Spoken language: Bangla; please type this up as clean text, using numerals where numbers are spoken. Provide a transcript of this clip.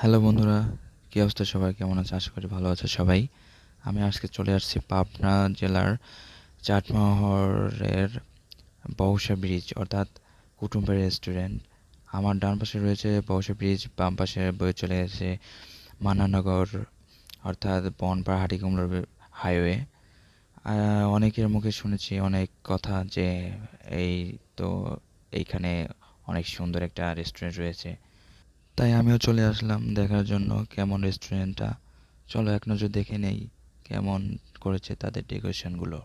হ্যালো বন্ধুরা, কী অবস্থা সবাই? কেমন আছে? আশা করি ভালো আছে সবাই। আমি আজকে চলে আসছি পাবনা জেলার চাটমোহরের বহসা ব্রিজ অর্থাৎ কুটুমবাড়ি রেস্টুরেন্ট। আমার ডান পাশে রয়েছে বহসা ব্রিজ, বাম পাশে বয়ে চলে গেছে মান্নানগর অর্থাৎ বনপাড়া হাটিকুমড়ার হাইওয়ে। অনেকের মুখে শুনেছি অনেক কথা যে এই তো এইখানে অনেক সুন্দর একটা রেস্টুরেন্ট রয়েছে। তাই আমিও চলে আসলাম দেখার জন্য কেমন রেস্টুরেন্টটা। চলো এক নজর দেখে নেই কেমন করেছে তাদের ডেকোরেশনগুলো।